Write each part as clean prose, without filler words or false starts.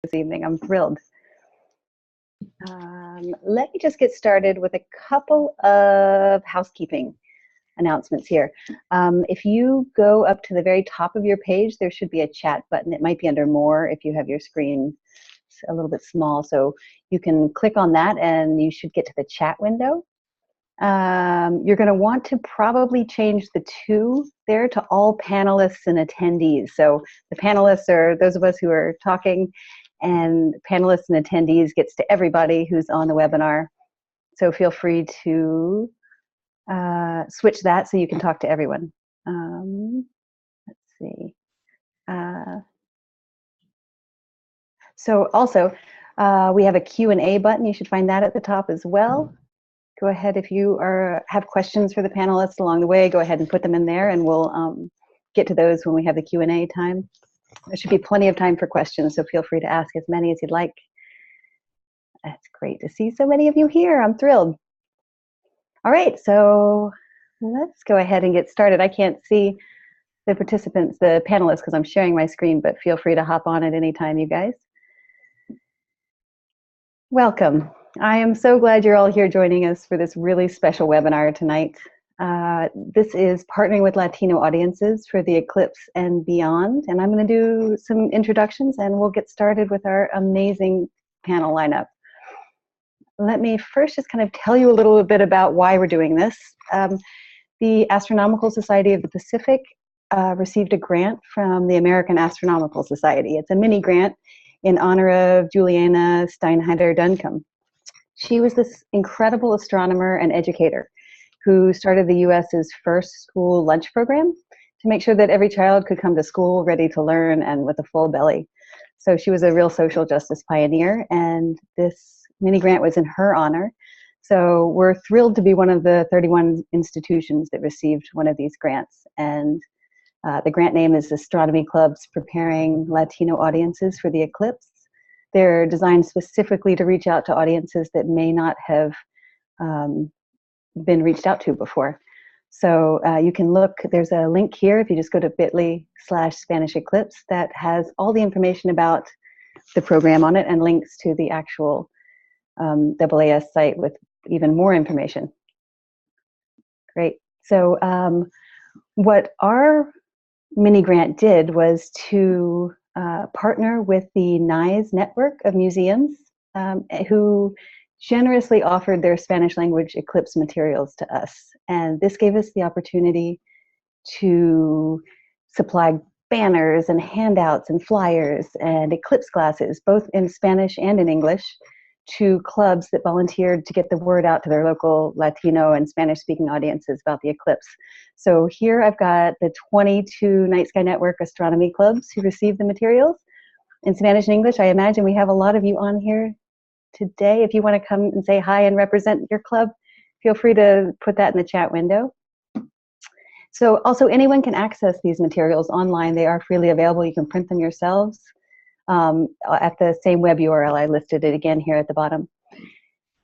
this evening. I'm thrilled. Let me just get started with a couple of housekeeping announcements here. If you go up to the very top of your page, there should be a chat button. It might be under More if you have your screen a little bit small. So you can click on that and you should get to the chat window. You're going to want to probably change the "to" there to all panelists and attendees. So the panelists are those of us who are talking, and panelists and attendees gets to everybody who's on the webinar. So feel free to switch that so you can talk to everyone. Let's see. So also, we have a Q&A button. You should find that at the top as well. Go ahead if you have questions for the panelists along the way. Go ahead and put them in there, and we'll get to those when we have the Q&A time. There should be plenty of time for questions, so feel free to ask as many as you'd like. That's great to see so many of you here. I'm thrilled. All right, so let's go ahead and get started. I can't see the participants, the panelists, because I'm sharing my screen, but feel free to hop on at any time, you guys. Welcome. I am so glad you're all here joining us for this really special webinar tonight. This is Partnering with Latino Audiences for the Eclipse and Beyond, and I'm going to do some introductions and we'll get started with our amazing panel lineup. Let me first just kind of tell you a little bit about why we're doing this. The Astronomical Society of the Pacific received a grant from the American Astronomical Society. It's a mini grant in honor of Juliana Steinheider-Duncombe. She was this incredible astronomer and educator who started the US's first school lunch program to make sure that every child could come to school ready to learn and with a full belly. So she was a real social justice pioneer, and this mini grant was in her honor. So we're thrilled to be one of the 31 institutions that received one of these grants. And the grant name is Astronomy Clubs Preparing Latino Audiences for the Eclipse. They're designed specifically to reach out to audiences that may not have been reached out to before. So you can look, there's a link here if you just go to bit.ly/Spanish Eclipse that has all the information about the program on it and links to the actual AAS site with even more information. Great. So what our mini grant did was to partner with the NICE network of museums who generously offered their Spanish language Eclipse materials to us. And this gave us the opportunity to supply banners and handouts and flyers and eclipse glasses, both in Spanish and in English, to clubs that volunteered to get the word out to their local Latino and Spanish-speaking audiences about the eclipse. So here I've got the 22 Night Sky Network astronomy clubs who received the materials in Spanish and English. I imagine we have a lot of you on here today. If you want to come and say hi and represent your club, feel free to put that in the chat window. So also anyone can access these materials online. They are freely available. You can print them yourselves. At the same web URL, I listed it again here at the bottom.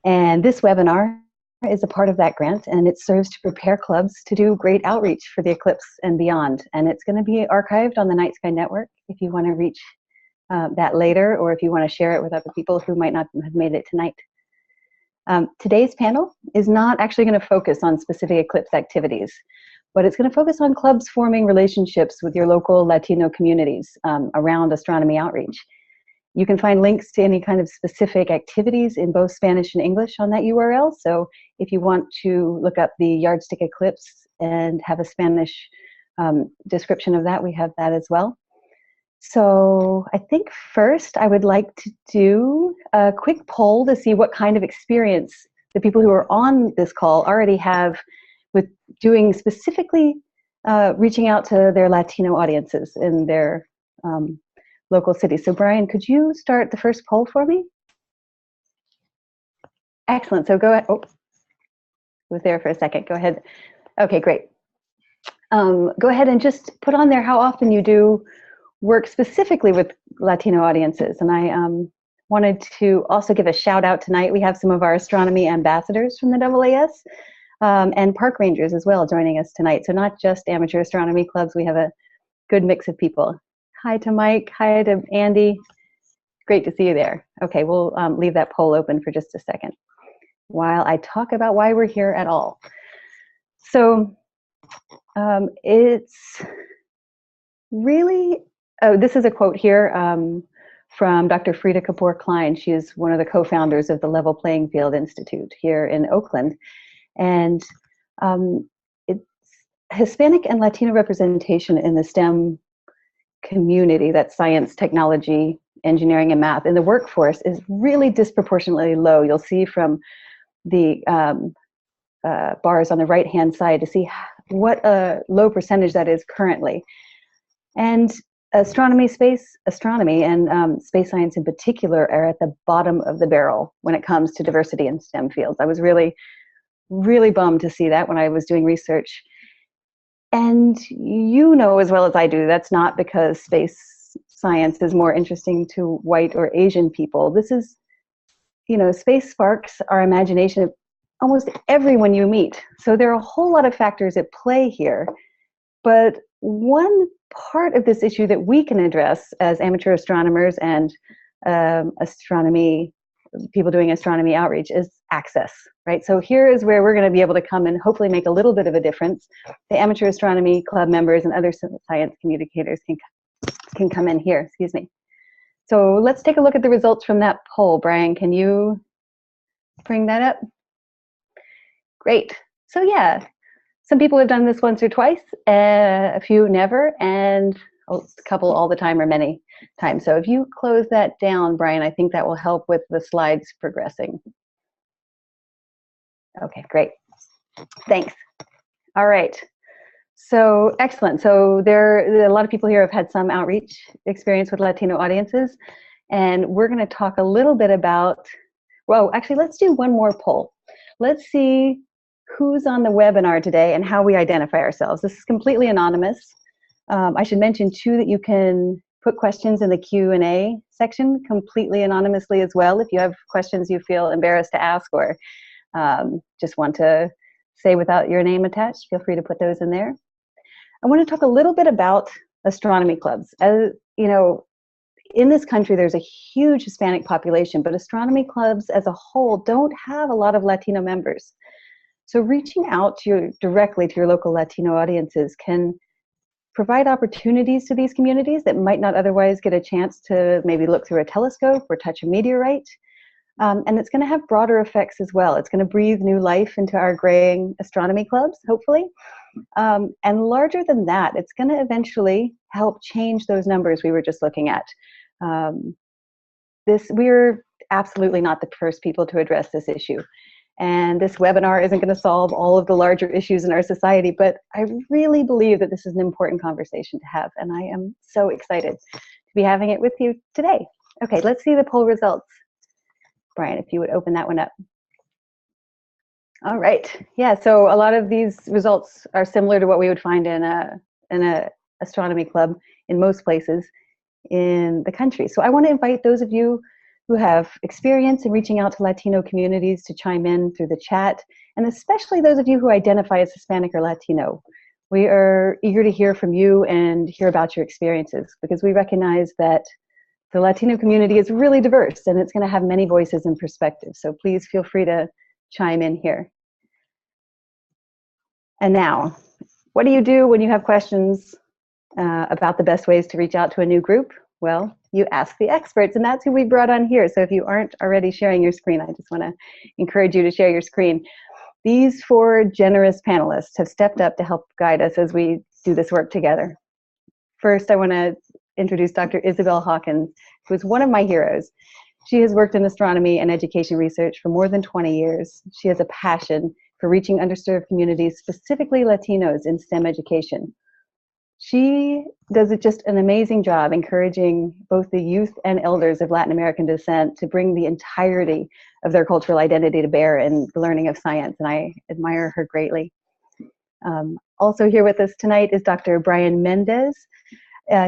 And this webinar is a part of that grant, and it serves to prepare clubs to do great outreach for the eclipse and beyond. And it's going to be archived on the Night Sky Network if you want to reach that later, or if you want to share it with other people who might not have made it tonight. Today's panel is not actually going to focus on specific eclipse activities, but it's going to focus on clubs forming relationships with your local Latino communities around astronomy outreach. You can find links to any kind of specific activities in both Spanish and English on that URL. So if you want to look up the Yardstick Eclipse and have a Spanish description of that, we have that as well. So I think first I would like to do a quick poll to see what kind of experience the people who are on this call already have with doing specifically reaching out to their Latino audiences in their local cities. So Brian, could you start the first poll for me? Excellent. So go ahead. Oh, was there for a second. Go ahead. Okay, great. Go ahead and just put on there how often you do work specifically with Latino audiences. And I wanted to also give a shout out tonight. We have some of our astronomy ambassadors from the AAS and park rangers as well joining us tonight. So not just amateur astronomy clubs, we have a good mix of people. Hi to Mike, hi to Andy. Great to see you there. Okay, we'll leave that poll open for just a second while I talk about why we're here at all. So it's really, oh, this is a quote here from Dr. Frida Kapoor-Klein. She is one of the co-founders of the Level Playing Field Institute here in Oakland. And it's Hispanic and Latino representation in the STEM community, that's science, technology, engineering, and math, in the workforce is really disproportionately low. You'll see from the bars on the right-hand side to see what a low percentage that is currently. And astronomy, and space science in particular are at the bottom of the barrel when it comes to diversity in STEM fields. I was really, really bummed to see that when I was doing research. And you know as well as I do, that's not because space science is more interesting to white or Asian people. This is, you know, space sparks our imagination of almost everyone you meet. So there are a whole lot of factors at play here. But one part of this issue that we can address as amateur astronomers and people doing astronomy outreach is access, right? So here is where we're going to be able to come and hopefully make a little bit of a difference. The Amateur Astronomy Club members and other science communicators can come in here, excuse me. So let's take a look at the results from that poll. Brian, can you bring that up? Great. So yeah, some people have done this once or twice, a few never, and a couple all the time or many times. So if you close that down, Brian, I think that will help with the slides progressing. Okay, great. Thanks. All right. So excellent. So there are a lot of people here have had some outreach experience with Latino audiences, and we're going to talk a little bit about, well, actually, let's do one more poll. Let's see who's on the webinar today and how we identify ourselves. This is completely anonymous. I should mention too that you can put questions in the Q&A section completely anonymously as well. If you have questions you feel embarrassed to ask or just want to say without your name attached, feel free to put those in there. I want to talk a little bit about astronomy clubs. As you know, in this country there's a huge Hispanic population, but astronomy clubs as a whole don't have a lot of Latino members. So reaching out directly to your local Latino audiences can provide opportunities to these communities that might not otherwise get a chance to maybe look through a telescope or touch a meteorite. And it's going to have broader effects as well. It's going to breathe new life into our graying astronomy clubs, hopefully. And larger than that, it's going to eventually help change those numbers we were just looking at. We're absolutely not the first people to address this issue. And this webinar isn't going to solve all of the larger issues in our society, but I really believe that this is an important conversation to have, and I am so excited to be having it with you today. Okay, let's see the poll results. Brian, if you would open that one up. All right, yeah, so a lot of these results are similar to what we would find in a astronomy club in most places in the country. So I want to invite those of you who have experience in reaching out to Latino communities to chime in through the chat, and especially those of you who identify as Hispanic or Latino. We are eager to hear from you and hear about your experiences, because we recognize that the Latino community is really diverse and it's going to have many voices and perspectives. So please feel free to chime in here. And now, what do you do when you have questions about the best ways to reach out to a new group? Well, you ask the experts, and that's who we brought on here. So if you aren't already sharing your screen, I just want to encourage you to share your screen. These 4 generous panelists have stepped up to help guide us as we do this work together. First, I want to introduce Dr. Isabel Hawkins, who is one of my heroes. She has worked in astronomy and education research for more than 20 years. She has a passion for reaching underserved communities, specifically Latinos, in STEM education. She does just an amazing job encouraging both the youth and elders of Latin American descent to bring the entirety of their cultural identity to bear in the learning of science, and I admire her greatly. Also here with us tonight is Dr. Brian Mendez.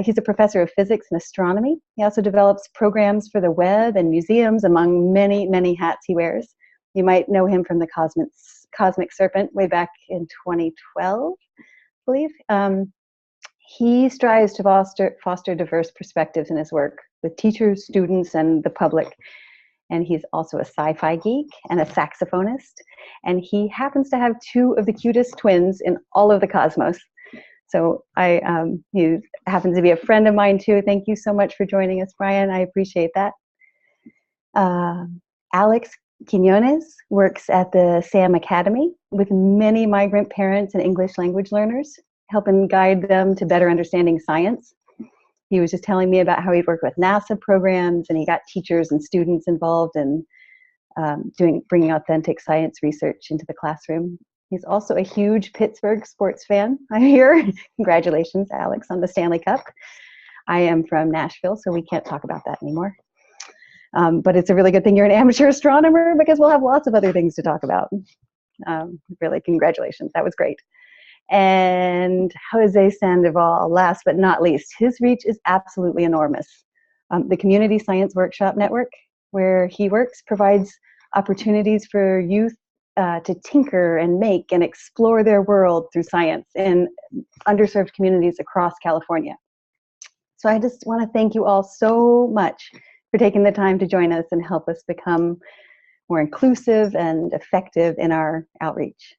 He's a professor of physics and astronomy. He also develops programs for the web and museums, among many, many hats he wears. You might know him from the Cosmic Serpent way back in 2012, I believe. He strives to foster diverse perspectives in his work, with teachers, students, and the public. And he's also a sci-fi geek and a saxophonist. And he happens to have two of the cutest twins in all of the cosmos. So he happens to be a friend of mine too. Thank you so much for joining us, Brian. I appreciate that. Alex Quinones works at the SAM Academy with many migrant parents and English language learners, helping guide them to better understanding science. He was just telling me about how he'd worked with NASA programs, and he got teachers and students involved in bringing authentic science research into the classroom. He's also a huge Pittsburgh sports fan, I hear. Congratulations, Alex, on the Stanley Cup. I am from Nashville, so we can't talk about that anymore. But it's a really good thing you're an amateur astronomer, because we'll have lots of other things to talk about. Really, congratulations. That was great. And Jose Sandoval, last but not least, his reach is absolutely enormous. The Community Science Workshop Network, where he works, provides opportunities for youth to tinker and make and explore their world through science in underserved communities across California. So I just want to thank you all so much for taking the time to join us and help us become more inclusive and effective in our outreach.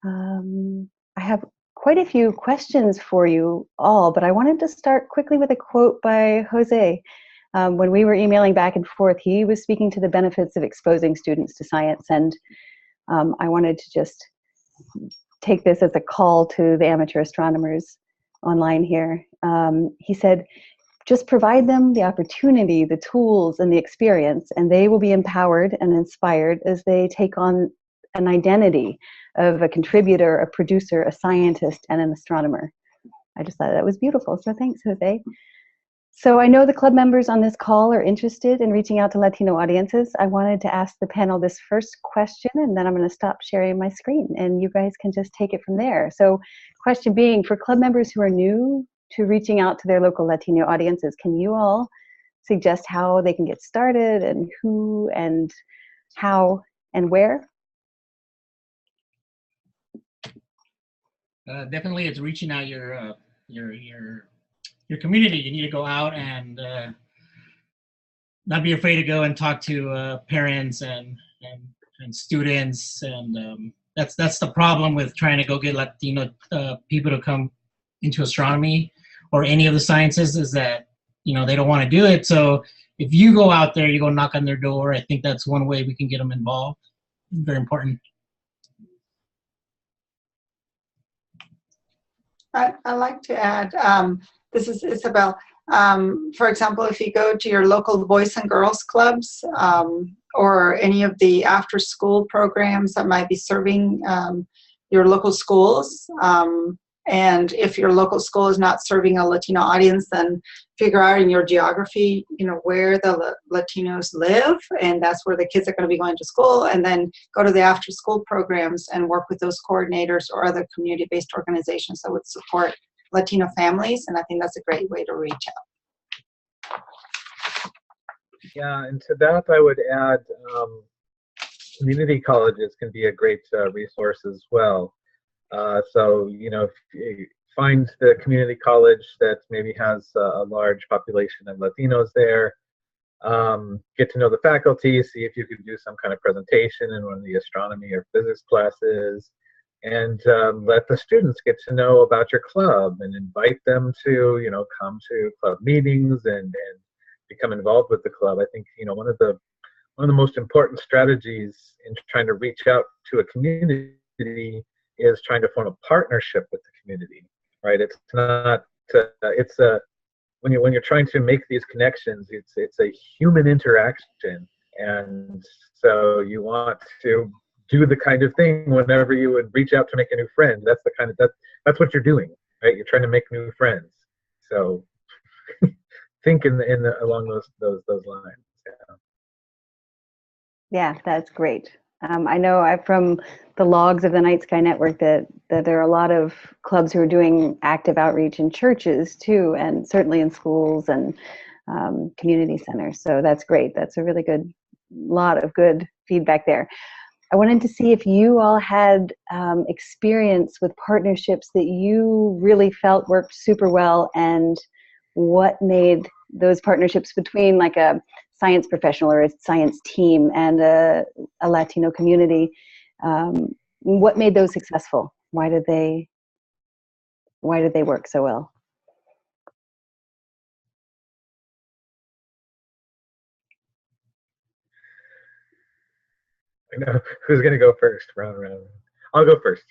I have quite a few questions for you all, but I wanted to start quickly with a quote by Jose. When we were emailing back and forth, he was speaking to the benefits of exposing students to science, and I wanted to just take this as a call to the amateur astronomers online here. He said, just provide them the opportunity, the tools, and the experience, and they will be empowered and inspired as they take on an identity of a contributor, a producer, a scientist, and an astronomer. I just thought that was beautiful, so thanks, Jose. So I know the club members on this call are interested in reaching out to Latino audiences. I wanted to ask the panel this first question, and then I'm going to stop sharing my screen, and you guys can just take it from there. So question being, for club members who are new to reaching out to their local Latino audiences, can you all suggest how they can get started, and who and how and where? Definitely, it's reaching out your community. You need to go out and not be afraid to go and talk to parents and students, and that's the problem with trying to go get Latino people to come into astronomy or any of the sciences, is that they don't want to do it. So if you go out there, you go knock on their door, I think that's one way we can get them involved. Very important. I'd like to add, this is Isabel. For example, if you go to your local Boys and Girls Clubs or any of the after-school programs that might be serving your local schools, and if your local school is not serving a Latino audience, then figure out in your geography, where the Latinos live, and that's where the kids are going to be going to school, and then go to the after-school programs and work with those coordinators or other community-based organizations that would support Latino families, and I think that's a great way to reach out. Yeah, and to that I would add community colleges can be a great resource as well. So, if you find the community college that maybe has a large population of Latinos there, get to know the faculty, see if you could do some kind of presentation in one of the astronomy or physics classes, and let the students get to know about your club and invite them to, come to club meetings and become involved with the club. I think, one of the most important strategies in trying to reach out to a community is trying to form a partnership with the community, right? It's not, when you're trying to make these connections, it's a human interaction. And so you want to do the kind of thing whenever you would reach out to make a new friend. That's the kind of, that's what you're doing, right? You're trying to make new friends. So think along those lines. Yeah, that's great. I know from the logs of the Night Sky Network that there are a lot of clubs who are doing active outreach in churches too, and certainly in schools and community centers. So that's great. That's a really good, lot of good feedback there. I wanted to see if you all had experience with partnerships that you really felt worked super well, and what made those partnerships between like a science professional or a science team and a Latino community. What made those successful? Why did they work so well? I know who's going to go first. Round. I'll go first.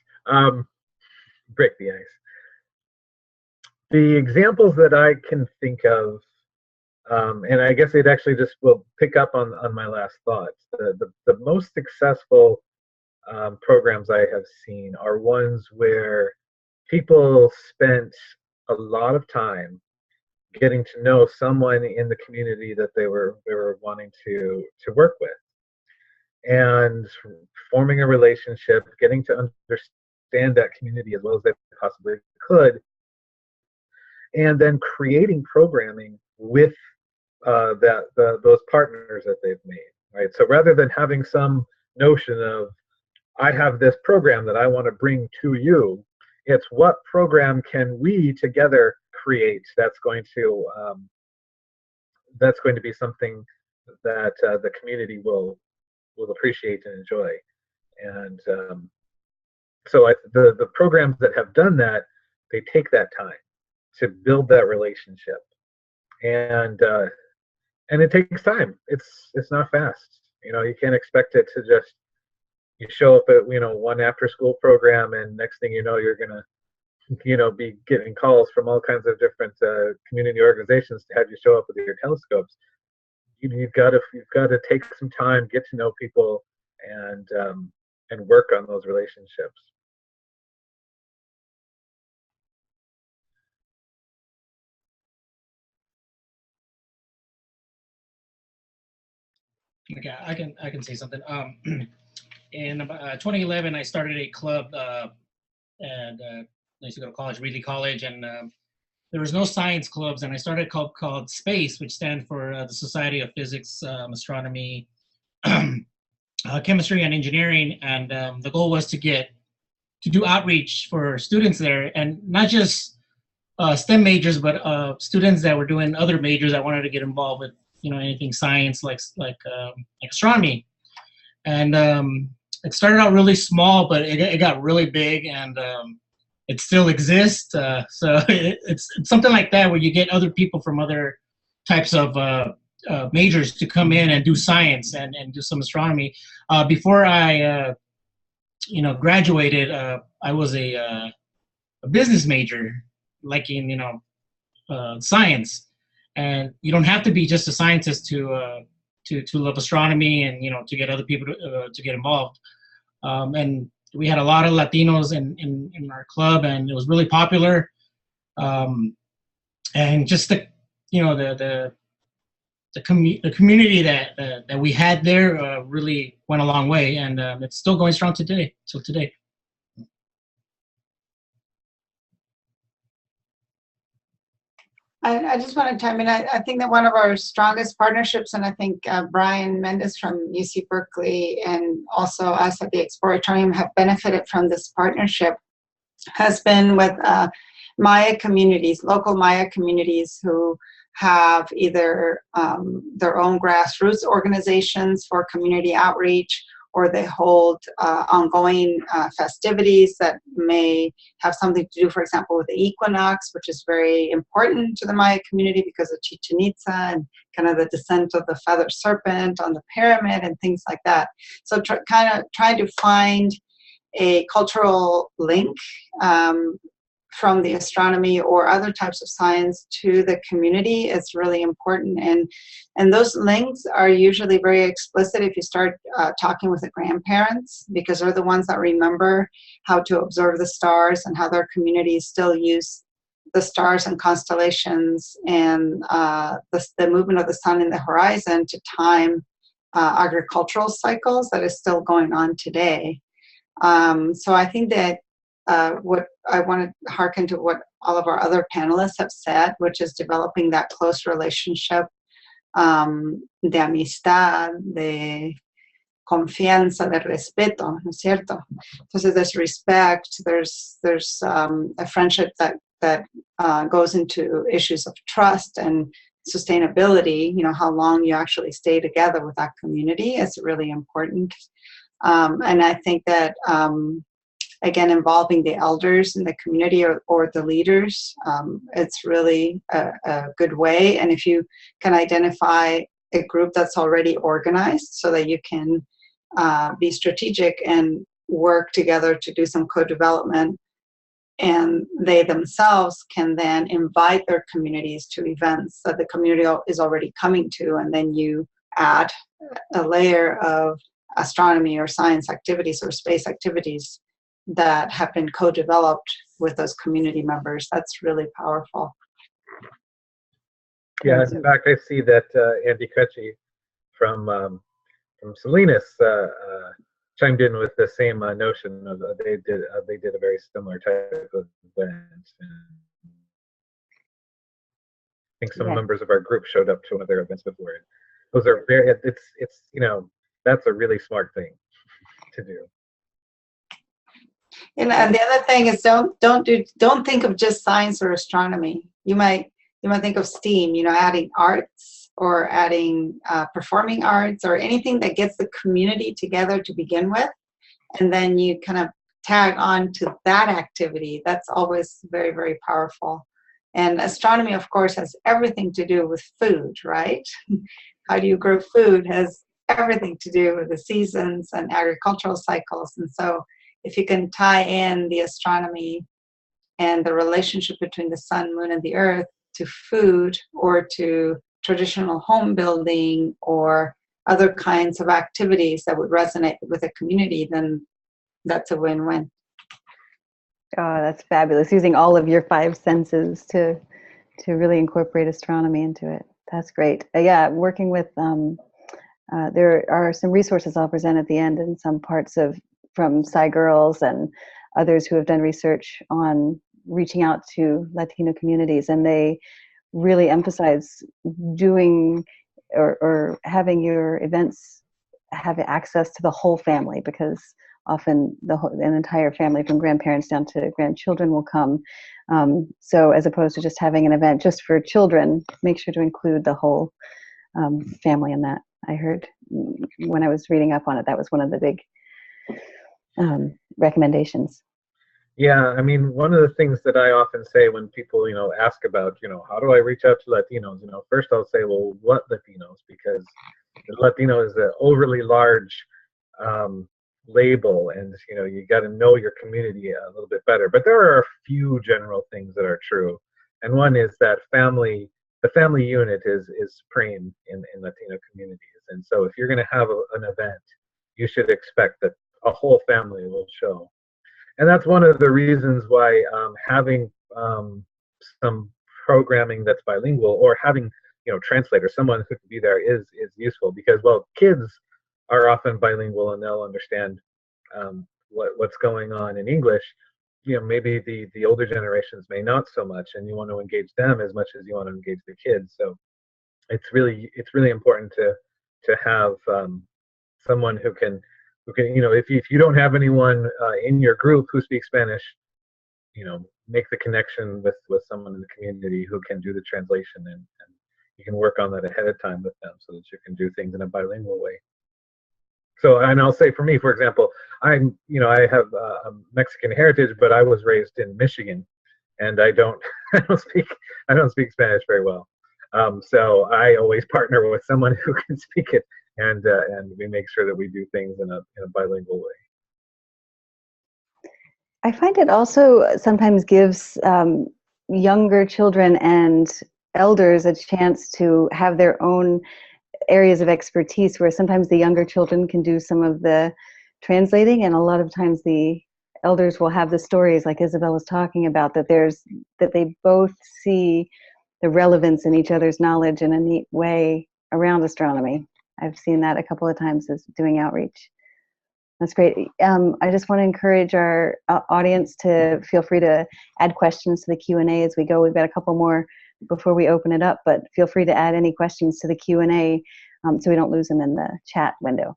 Break the ice. The examples that I can think of, and I guess it actually just will pick up on my last thoughts. The most successful programs I have seen are ones where people spent a lot of time getting to know someone in the community that they were wanting to work with, and forming a relationship, getting to understand that community as well as they possibly could, and then creating programming with those partners that they've made, right? So rather than having some notion of, I have this program that I want to bring to you, it's what program can we together create that's going to be something that the community will appreciate and enjoy. And so the programs that have done that, they take that time to build that relationship, and it takes time. It's not fast. You can't expect it to just, you show up at one after school program, and next thing you know, you're gonna be getting calls from all kinds of different community organizations to have you show up with your telescopes. You've got to take some time, get to know people, and work on those relationships. Okay, I can say something. In 2011, I started a club, and I used to go to college, Reedy College, and there was no science clubs, and I started a club called SPACE, which stands for the Society of Physics, Astronomy, Chemistry, and Engineering. And the goal was to do outreach for students there, and not just STEM majors, but students that were doing other majors that wanted to get involved with anything science, like astronomy. And it started out really small, but it got really big, and it still exists. So it's something like that, where you get other people from other types of majors to come in and do science and do some astronomy. Before I graduated, I was a business major, like in science. And you don't have to be just a scientist to love astronomy and to get other people to get involved. And we had a lot of Latinos in our club, and it was really popular. And just the community that we had there really went a long way, and it's still going strong today. Till today. I just want to chime in. I think that one of our strongest partnerships, and I think Brian Mendes from UC Berkeley and also us at the Exploratorium have benefited from this partnership, has been with Maya communities, local Maya communities who have either their own grassroots organizations for community outreach, or they hold ongoing festivities that may have something to do, for example, with the equinox, which is very important to the Maya community because of Chichen Itza and kind of the descent of the feathered serpent on the pyramid and things like that. So kind of trying to find a cultural link from the astronomy or other types of science to the community is really important, and those links are usually very explicit if you start talking with the grandparents, because they're the ones that remember how to observe the stars and how their communities still use the stars and constellations and the movement of the sun in the horizon to time agricultural cycles that is still going on today. So I think that what I want to hearken to what all of our other panelists have said, which is developing that close relationship de amistad, de confianza, de respeto, ¿no es cierto? Entonces there's respect, there's a friendship that goes into issues of trust and sustainability, you know, how long you actually stay together with that community is really important. And I think that, again, involving the elders in the community or the leaders, it's really a good way. And if you can identify a group that's already organized so that you can be strategic and work together to do some co-development, and they themselves can then invite their communities to events that the community is already coming to, and then you add a layer of astronomy or science activities or space activities that have been co-developed with those community members. That's really powerful. Yeah, in fact, I see that Andy Cutchy from Salinas chimed in with the same notion of they did a very similar type of event. I think some members of our group showed up to one of their events before. Those are very, it's you know, that's a really smart thing to do. And the other thing is don't think of just science or astronomy. You might think of STEAM, you know, adding arts or adding performing arts or anything that gets the community together to begin with, and then you kind of tag on to that activity. That's always very, very powerful. And astronomy, of course, has everything to do with food, right? How do you grow food has everything to do with the seasons and agricultural cycles. And so if you can tie in the astronomy and the relationship between the sun, moon, and the earth to food or to traditional home building or other kinds of activities that would resonate with a community, then that's a win-win. Oh, that's fabulous. Using all of your 5 senses to really incorporate astronomy into it. That's great. Yeah, working with, there are some resources I'll present at the end in some parts from Sci Girls and others who have done research on reaching out to Latino communities, and they really emphasize doing or having your events have access to the whole family, because often an entire family from grandparents down to grandchildren will come. So as opposed to just having an event just for children, make sure to include the whole family in that. I heard when I was reading up on it, that was one of the big recommendations. Yeah, I mean, one of the things that I often say when people, you know, ask about, you know, how do I reach out to Latinos? You know, first I'll say, well, what Latinos? Because Latino is an overly large label, and you know, you got to know your community a little bit better. But there are a few general things that are true, and one is that the family unit is supreme in Latino communities. And so if you're going to have an event, you should expect that a whole family will show. And that's one of the reasons why having some programming that's bilingual, or having, you know, translators, someone who can be there is useful, because, well, kids are often bilingual and they'll understand what's going on in English. You know, maybe the older generations may not so much, and you want to engage them as much as you want to engage the kids. So it's really important to have someone who can, you know, if you don't have anyone in your group who speaks Spanish, you know, make the connection with someone in the community who can do the translation, and you can work on that ahead of time with them so that you can do things in a bilingual way. So, and I'll say for me, for example, I have a Mexican heritage, but I was raised in Michigan, and I don't speak Spanish very well. So I always partner with someone who can speak it, and we make sure that we do things in a bilingual way. I find it also sometimes gives younger children and elders a chance to have their own areas of expertise, where sometimes the younger children can do some of the translating, and a lot of times the elders will have the stories, like Isabel was talking about, that they both see the relevance in each other's knowledge in a neat way around astronomy. I've seen that a couple of times as doing outreach. That's great. I just want to encourage our audience to feel free to add questions to the Q&A as we go. We've got a couple more before we open it up, but feel free to add any questions to the Q&A so we don't lose them in the chat window.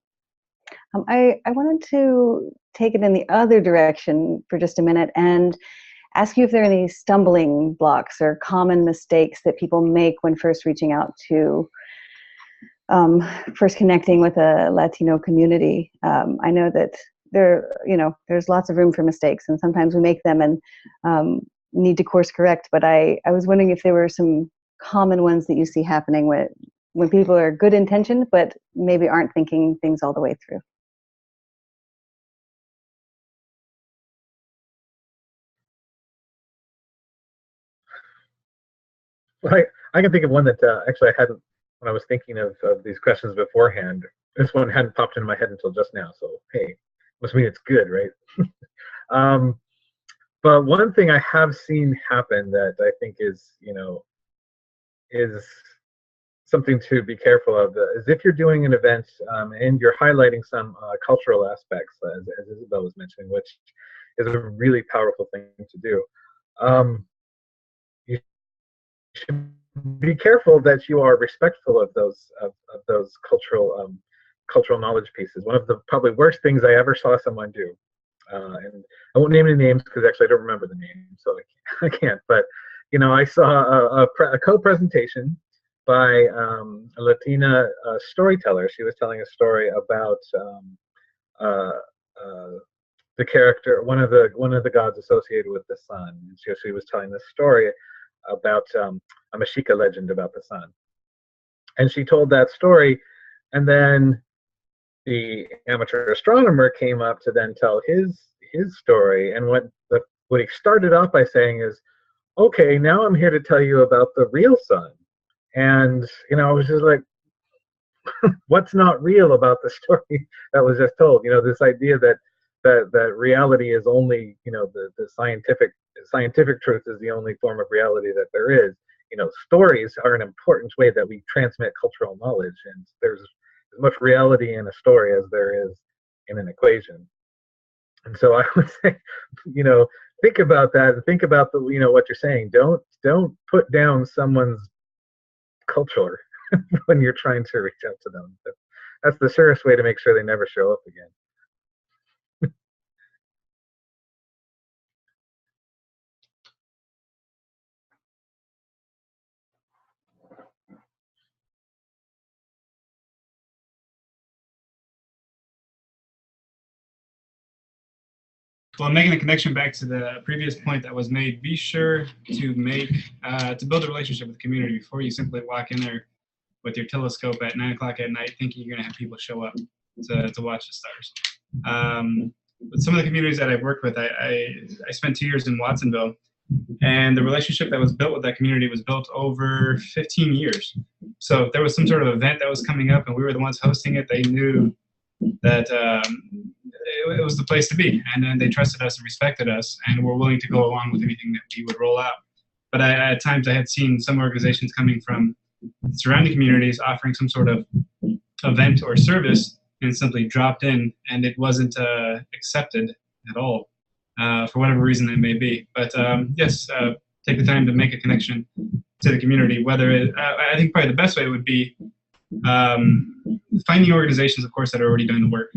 I wanted to take it in the other direction for just a minute and ask you if there are any stumbling blocks or common mistakes that people make when first reaching out to, first connecting with a Latino community. I know that there's lots of room for mistakes, and sometimes we make them and need to course correct. But I was wondering if there were some common ones that you see happening when people are good intentioned, but maybe aren't thinking things all the way through. Well, I can think of one that actually I hadn't, when I was thinking of these questions beforehand. This one hadn't popped into my head until just now. So, hey, must mean it's good, right? But one thing I have seen happen that I think is something to be careful of is if you're doing an event and you're highlighting some cultural aspects, as Isabel was mentioning, which is a really powerful thing to do. You should be careful that you are respectful of those cultural knowledge pieces. One of the probably worst things I ever saw someone do, and I won't name any names because actually I don't remember the name, so I can't. But I saw a co-presentation by a Latina storyteller. She was telling a story about the character, one of the gods associated with the sun. And she was telling this story about a Mexica legend about the sun. And she told that story, and then the amateur astronomer came up to then tell his story. And what he started off by saying is, okay, now I'm here to tell you about the real sun. And I was just like, what's not real about the story that was just told? This idea that reality is only, the scientific truth is the only form of reality that there is. Stories are an important way that we transmit cultural knowledge, and there's as much reality in a story as there is in an equation. And so I would say, think about that, and think about what you're saying. Don't put down someone's culture when you're trying to reach out to them. That's the surest way to make sure they never show up again. Well, making a connection back to the previous point that was made, be sure to build a relationship with the community before you simply walk in there with your telescope at 9 o'clock at night thinking you're going to have people show up to watch the stars. With some of the communities that I've worked with, I spent 2 years in Watsonville, and the relationship that was built with that community was built over 15 years. So if there was some sort of event that was coming up and we were the ones hosting it, they knew that it was the place to be, and then they trusted us and respected us and were willing to go along with anything that we would roll out. But at times I had seen some organizations coming from surrounding communities offering some sort of event or service and simply dropped in, and it wasn't accepted at all for whatever reason it may be. But yes, take the time to make a connection to the community. I think probably the best way would be finding organizations, of course, that are already doing the work.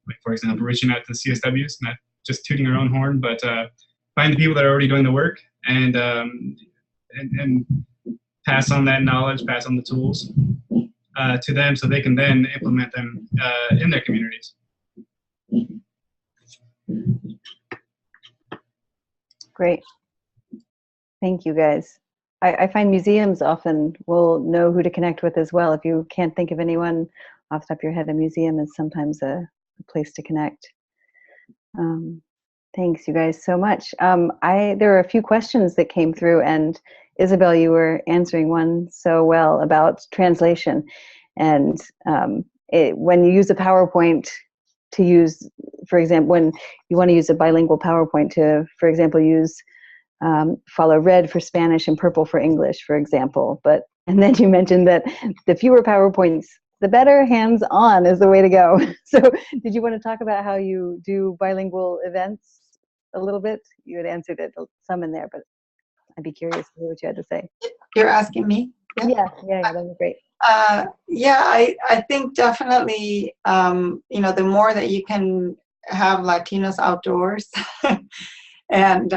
Like, for example, reaching out to the CSWs, not just tooting our own horn, but find the people that are already doing the work and pass on that knowledge, pass on the tools to them so they can then implement them in their communities. Great. Thank you, guys. I find museums often will know who to connect with as well. If you can't think of anyone off the top of your head, a museum is sometimes a place to connect. Thanks, you guys, so much. There are a few questions that came through, and Isabel, you were answering one so well about translation. And when you use a PowerPoint to use, for example, when you want to use a bilingual PowerPoint to, for example, use follow red for Spanish and purple for English, for example. And then you mentioned that the fewer PowerPoints, the better. Hands-on is the way to go. So did you want to talk about how you do bilingual events a little bit? You had answered it some in there, but I'd be curious to hear what you had to say. You're asking me? Yeah, that would be great. Yeah, I think definitely, the more that you can have Latinos outdoors, and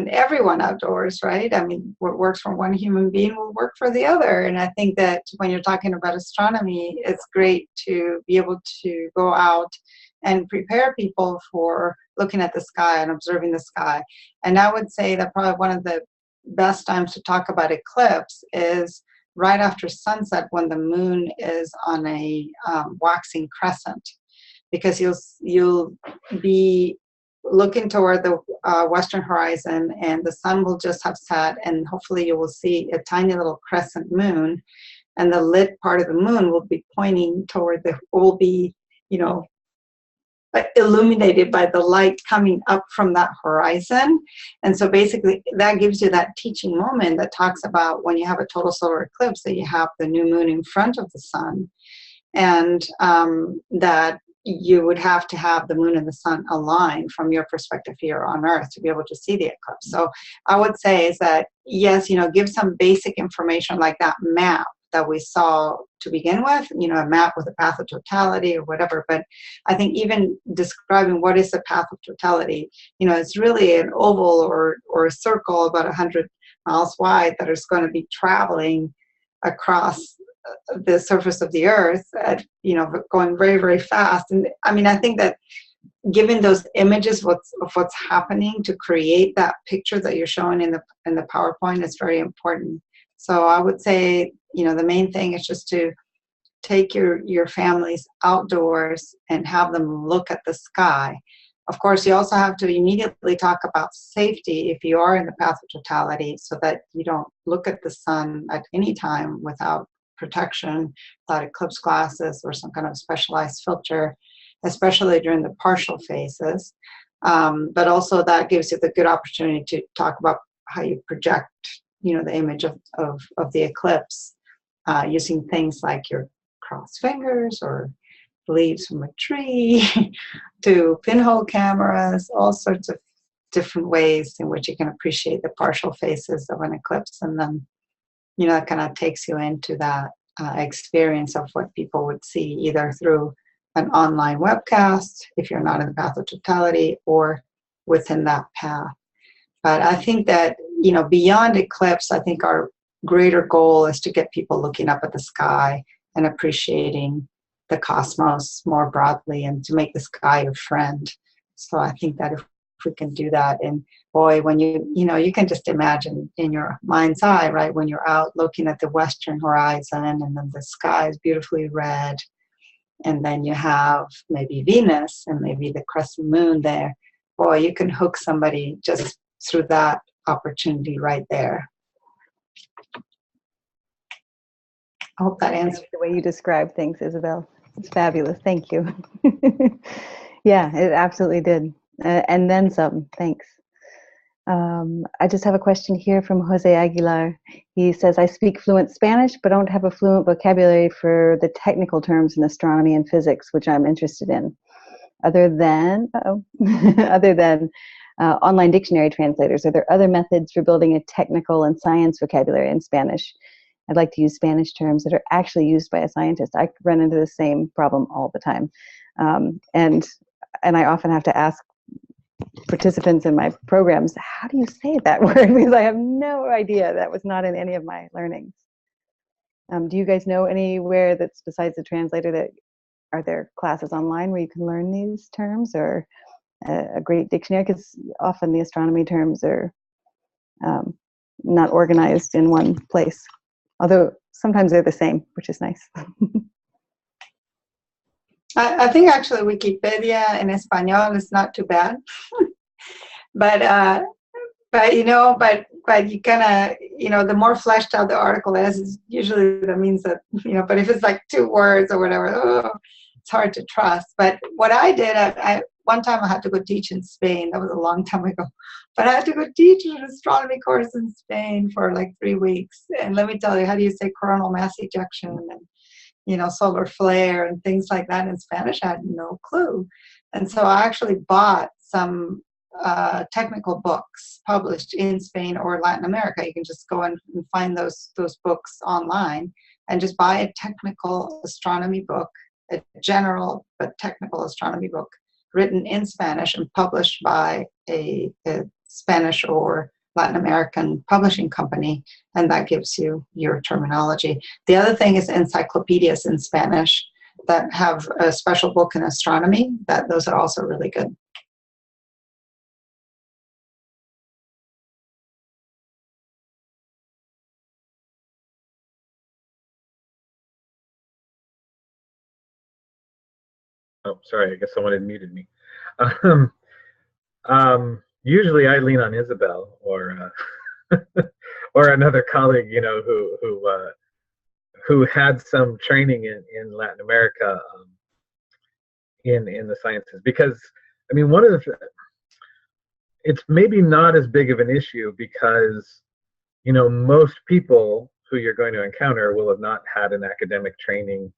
everyone outdoors, right? I mean, what works for one human being will work for the other. And I think that when you're talking about astronomy, it's great to be able to go out and prepare people for looking at the sky and observing the sky. And I would say that probably one of the best times to talk about eclipse is right after sunset, when the moon is on a waxing crescent, because you'll be looking toward the western horizon, and the sun will just have set, and hopefully you will see a tiny little crescent moon, and the lit part of the moon will be pointing toward will be, you know, illuminated by the light coming up from that horizon. And so basically that gives you that teaching moment that talks about when you have a total solar eclipse, that you have the new moon in front of the sun, and that you would have to have the moon and the sun align from your perspective here on Earth to be able to see the eclipse. So I would say is that, yes, you know, give some basic information like that map that we saw to begin with, you know, a map with a path of totality or whatever. But I think even describing what is the path of totality, you know, it's really an oval or a circle about 100 miles wide that is going to be traveling across the surface of the Earth at, you know, going very, very fast. And I mean, I think that given those images of what's happening to create that picture that you're showing in the PowerPoint is very important. So I would say, you know, the main thing is just to take your families outdoors and have them look at the sky. Of course, you also have to immediately talk about safety if you are in the path of totality, so that you don't look at the sun at any time without protection, without eclipse glasses or some kind of specialized filter, especially during the partial phases. But also that gives you the good opportunity to talk about how you project, you know, the image of the eclipse using things like your crossed fingers or leaves from a tree to pinhole cameras, all sorts of different ways in which you can appreciate the partial phases of an eclipse. And then, you know, it kind of takes you into that experience of what people would see either through an online webcast, if you're not in the path of totality, or within that path. But I think that, you know, beyond eclipse, I think our greater goal is to get people looking up at the sky and appreciating the cosmos more broadly, and to make the sky your friend. So I think that if we can do that, and boy, when you know, you can just imagine in your mind's eye, right, when you're out looking at the western horizon and then the sky is beautifully red, and then you have maybe Venus and maybe the crescent moon there, boy, you can hook somebody just through that opportunity right there. I hope that answers the way you describe things, Isabel. It's fabulous. Thank you. Yeah, it absolutely did. And then some. Thanks. I just have a question here from Jose Aguilar. He says, I speak fluent Spanish, but don't have a fluent vocabulary for the technical terms in astronomy and physics, which I'm interested in. Other than online dictionary translators, are there other methods for building a technical and science vocabulary in Spanish? I'd like to use Spanish terms that are actually used by a scientist. I run into the same problem all the time. And I often have to ask participants in my programs, how do you say that word? Because I have no idea. That was not in any of my learnings. Do you guys know anywhere that's besides the translator that are there classes online where you can learn these terms, or a great dictionary? Because often the astronomy terms are not organized in one place. Although sometimes they're the same, which is nice. I think actually Wikipedia in Espanol is not too bad. but you know, but you kind of, you know, the more fleshed out the article is, usually that means that, you know, but if it's like 2 words or whatever, it's hard to trust. But what I did, one time I had to go teach in Spain. That was a long time ago. But I had to go teach an astronomy course in Spain for like 3 weeks. And let me tell you, how do you say coronal mass ejection and, you know, solar flare and things like that in Spanish? I had no clue. And so I actually bought some technical books published in Spain or Latin America. You can just go and find those books online and just buy a technical astronomy book, a general but technical astronomy book, written in Spanish and published by a Spanish or Latin American publishing company, and that gives you your terminology. The other thing is encyclopedias in Spanish that have a special book in astronomy. Those are also really good. Oh, sorry, I guess someone had muted me. Usually I lean on Isabel or or another colleague, you know, who had some training in Latin America in the sciences. Because I mean, one of the it's maybe not as big of an issue because, you know, most people who you're going to encounter will have not had an academic training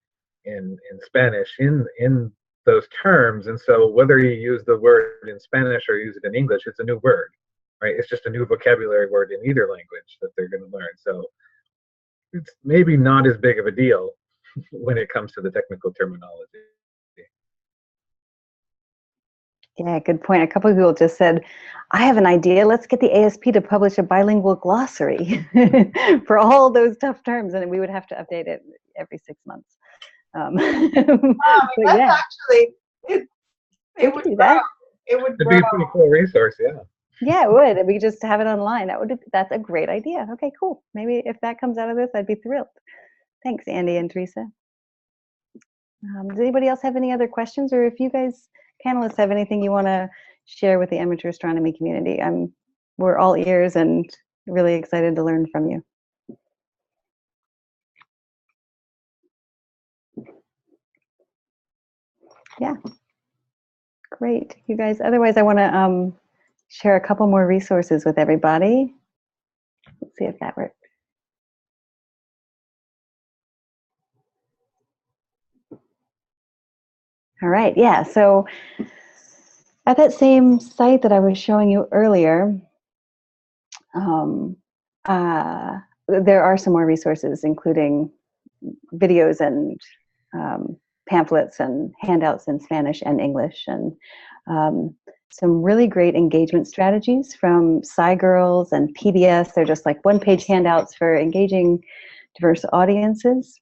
in Spanish in those terms, and so whether you use the word in Spanish or use it in English, it's a new word, right? It's just a new vocabulary word in either language that they're going to learn. So it's maybe not as big of a deal when it comes to the technical terminology. Yeah, good point. A couple of people just said, I have an idea. Let's get the ASP to publish a bilingual glossary for all those tough terms, and we would have to update it every 6 months. But yeah, actually, it would do grow. that. It would It'd grow. be a pretty cool resource, yeah. Yeah, it would. We could just have it online. That's a great idea. Okay, cool. Maybe if that comes out of this, I'd be thrilled. Thanks, Andy and Teresa. Does anybody else have any other questions, or if you guys panelists have anything you want to share with the amateur astronomy community? We're all ears and really excited to learn from you. Yeah, great, you guys. Otherwise, I want to share a couple more resources with everybody. Let's see if that works. All right, yeah, so at that same site that I was showing you earlier, there are some more resources, including videos and pamphlets and handouts in Spanish and English, and some really great engagement strategies from SciGirls and PBS. They're just like one-page handouts for engaging diverse audiences.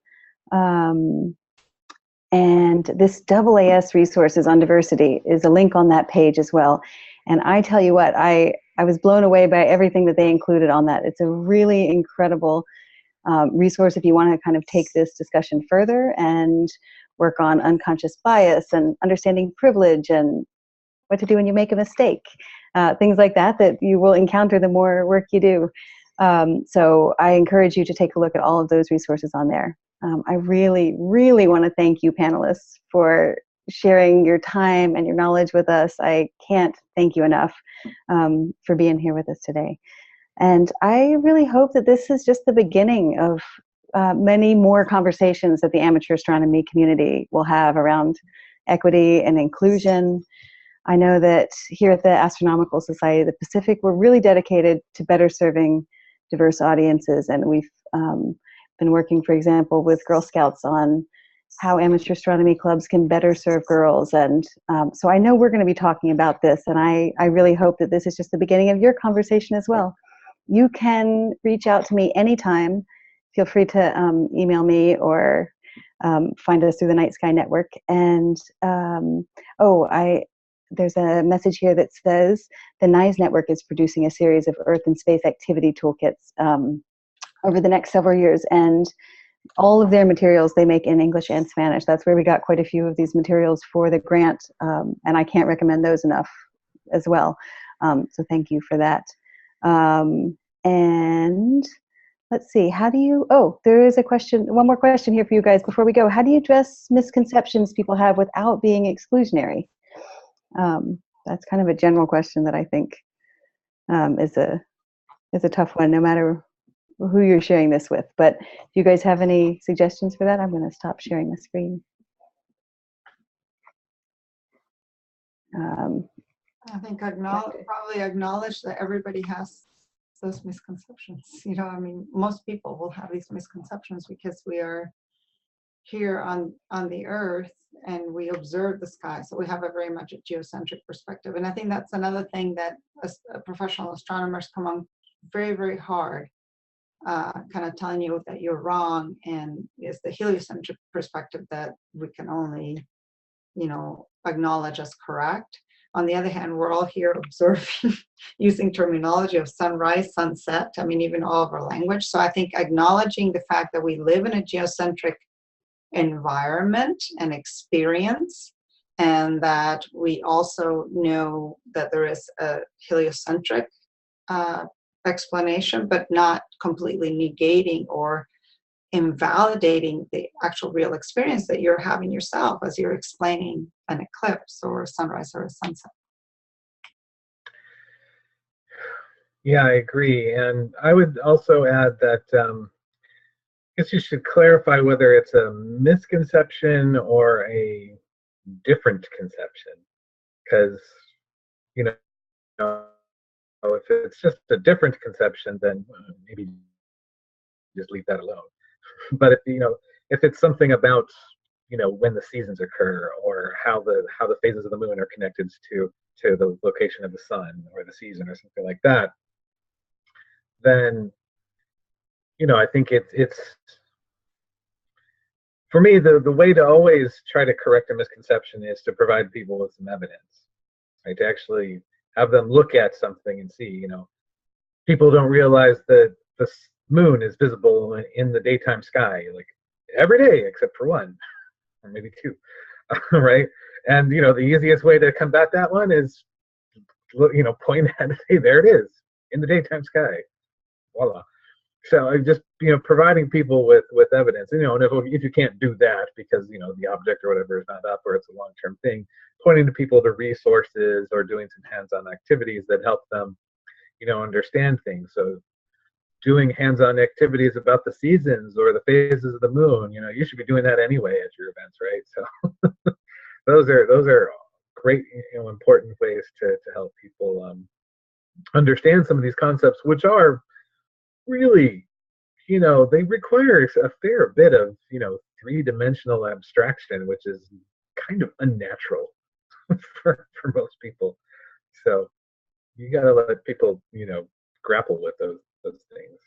And this AAS resources on diversity is a link on that page as well. And I tell you what, I was blown away by everything that they included on that. It's a really incredible resource if you want to kind of take this discussion further and work on unconscious bias and understanding privilege and what to do when you make a mistake, things like that you will encounter the more work you do. So I encourage you to take a look at all of those resources on there. I really, really want to thank you panelists for sharing your time and your knowledge with us. I can't thank you enough for being here with us today. And I really hope that this is just the beginning of many more conversations that the amateur astronomy community will have around equity and inclusion. I know that here at the Astronomical Society of the Pacific, we're really dedicated to better serving diverse audiences, and we've been working, for example, with Girl Scouts on how amateur astronomy clubs can better serve girls. And so I know we're going to be talking about this, and I really hope that this is just the beginning of your conversation as well. You can reach out to me anytime. Feel free to email me or find us through the Night Sky Network. And there's a message here that says the NISE Network is producing a series of Earth and Space activity toolkits over the next several years, and all of their materials they make in English and Spanish. That's where we got quite a few of these materials for the grant, and I can't recommend those enough as well. So thank you for that. And let's see, there is a question, one more question here for you guys before we go. How do you address misconceptions people have without being exclusionary? That's kind of a general question that I think is a tough one, no matter who you're sharing this with. But if you guys have any suggestions for that, I'm going to stop sharing the screen. I think probably acknowledge that everybody has those misconceptions. You know, I mean, most people will have these misconceptions because we are here on the earth, and we observe the sky. So we have a very much a geocentric perspective. And I think that's another thing that professional astronomers come on very, very hard, kind of telling you that you're wrong, and it's the heliocentric perspective that we can only, acknowledge as correct. On the other hand, we're all here observing using terminology of sunrise, sunset, I mean, even all of our language. So I think acknowledging the fact that we live in a geocentric environment and experience, and that we also know that there is a heliocentric explanation, but not completely negating or invalidating the actual real experience that you're having yourself as you're explaining an eclipse or a sunrise or a sunset. Yeah, I agree. And I would also add that I guess you should clarify whether it's a misconception or a different conception. Because, if it's just a different conception, then maybe just leave that alone. But if it's something about when the seasons occur, or how the phases of the moon are connected to the location of the sun or the season or something like that, then I think it's for me, the way to always try to correct a misconception is to provide people with some evidence, right? To actually have them look at something and see, people don't realize that the moon is visible in the daytime sky, like every day except for one, or maybe two, right? And the easiest way to combat that one is, point at it, hey, there it is in the daytime sky, voila. So I just providing people with evidence, and if you can't do that because the object or whatever is not up, or it's a long-term thing, pointing to people to resources or doing some hands-on activities that help them understand things. So doing hands-on activities about the seasons or the phases of the moon, you should be doing that anyway at your events, right? So those are great, important ways to help people understand some of these concepts, which are really, they require a fair bit of, three-dimensional abstraction, which is kind of unnatural for most people. So you got to let people, grapple with those things.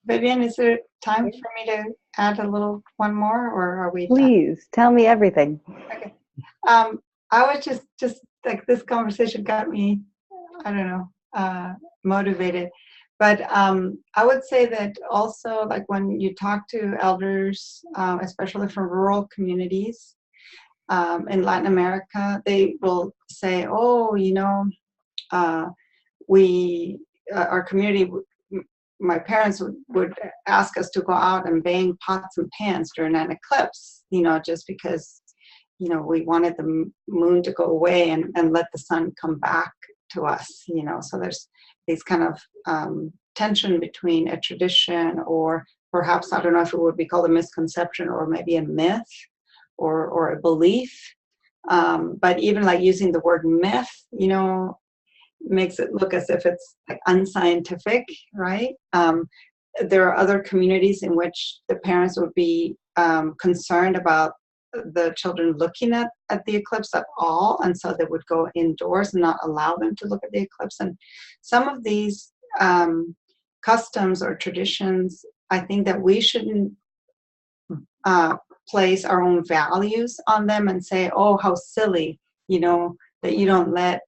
Vivian, is there time for me to add a little one more, or are we? Please tell me everything. Okay. I was just like, this conversation got me, I don't know, motivated. But I would say that also, like, when you talk to elders, especially from rural communities in Latin America, they will say, oh, our community, my parents would ask us to go out and bang pots and pans during an eclipse, just because, we wanted the moon to go away and let the sun come back to us, so there's these kind of tension between a tradition, or perhaps, I don't know if it would be called a misconception, or maybe a myth, or a belief. But even like using the word myth, makes it look as if it's like unscientific, right? There are other communities in which the parents would be concerned about the children looking at the eclipse at all, and so they would go indoors and not allow them to look at the eclipse. And some of these customs or traditions, I think that we shouldn't place our own values on them and say, oh, how silly, that you don't let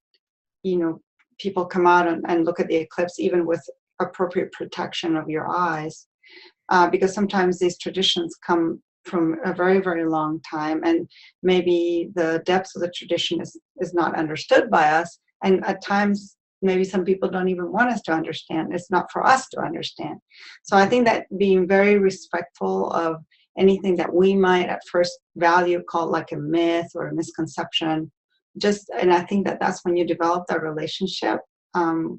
people come out and look at the eclipse even with appropriate protection of your eyes, because sometimes these traditions come from a very, very long time, and maybe the depths of the tradition is not understood by us, and at times maybe some people don't even want us to understand. It's not for us to understand. So I think that being very respectful of anything that we might at first value called like a myth or a misconception, and I think that that's when you develop that relationship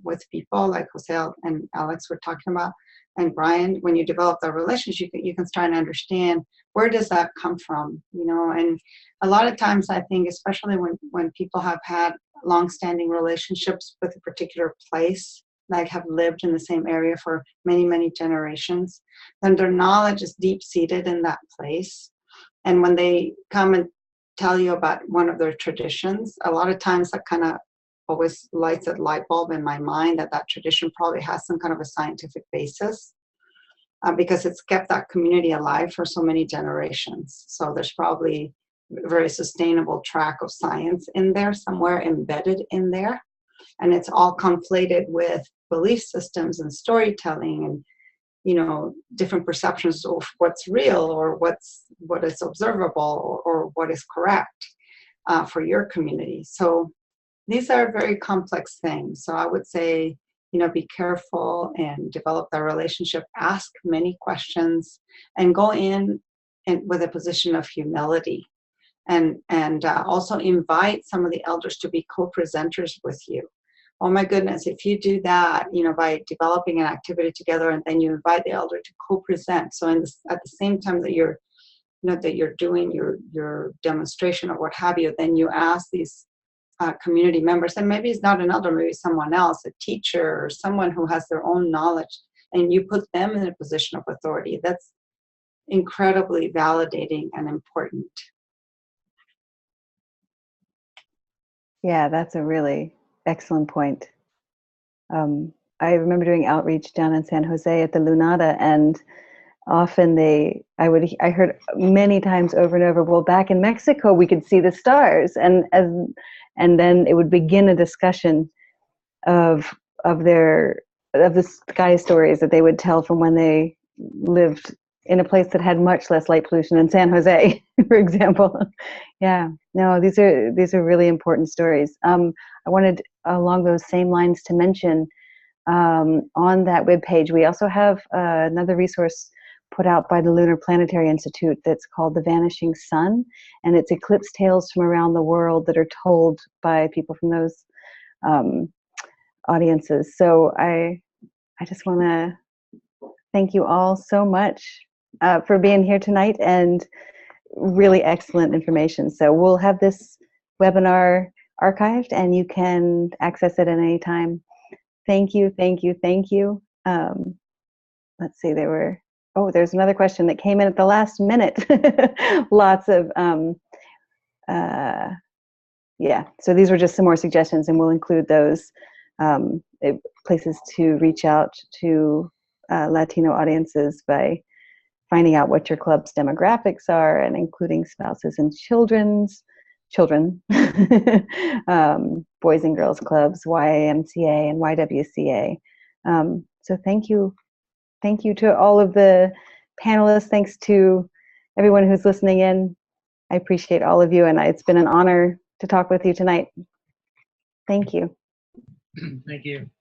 with people like Jose and Alex were talking about, and Brian, when you develop that relationship, you can start to understand where does that come from, and a lot of times I think, especially when people have had long-standing relationships with a particular place, like have lived in the same area for many, many generations, then their knowledge is deep-seated in that place. And when they come and tell you about one of their traditions, a lot of times that kind of always lights a light bulb in my mind that that tradition probably has some kind of a scientific basis, because it's kept that community alive for so many generations. So there's probably a very sustainable track of science in there, somewhere embedded in there. And it's all conflated with belief systems and storytelling and, you know, different perceptions of what's real or what is observable or what is correct for your community. So these are very complex things. So I would say, you know, be careful and develop that relationship, ask many questions, and go in and with a position of humility. And also invite some of the elders to be co-presenters with you. Oh my goodness, if you do that, you know, by developing an activity together and then you invite the elder to co-present. So at the same time that you're, you know, that you're doing your demonstration or what have you, then you ask these community members, and maybe it's not an elder, maybe someone else, a teacher or someone who has their own knowledge, and you put them in a position of authority. That's incredibly validating and important. Yeah, that's a really excellent point. I remember doing outreach down in San Jose at the Lunada, and often I heard many times over and over, well, back in Mexico we could see the stars, and then it would begin a discussion of the sky stories that they would tell from when they lived in a place that had much less light pollution in San Jose, for example. Yeah, no, these are really important stories. I wanted along those same lines to mention on that webpage we also have another resource put out by the Lunar Planetary Institute that's called The Vanishing Sun, and it's eclipse tales from around the world that are told by people from those audiences. So I just want to thank you all so much for being here tonight, and really excellent information. So we'll have this webinar archived and you can access it at any time. Thank you, thank you, thank you. Let's see, there's another question that came in at the last minute. Lots of, yeah, so these were just some more suggestions, and we'll include those places to reach out to Latino audiences by finding out what your club's demographics are and including spouses and children, boys and girls clubs, YMCA and YWCA. So thank you to all of the panelists. Thanks to everyone who's listening in. I appreciate all of you, and it's been an honor to talk with you tonight. Thank you. Thank you.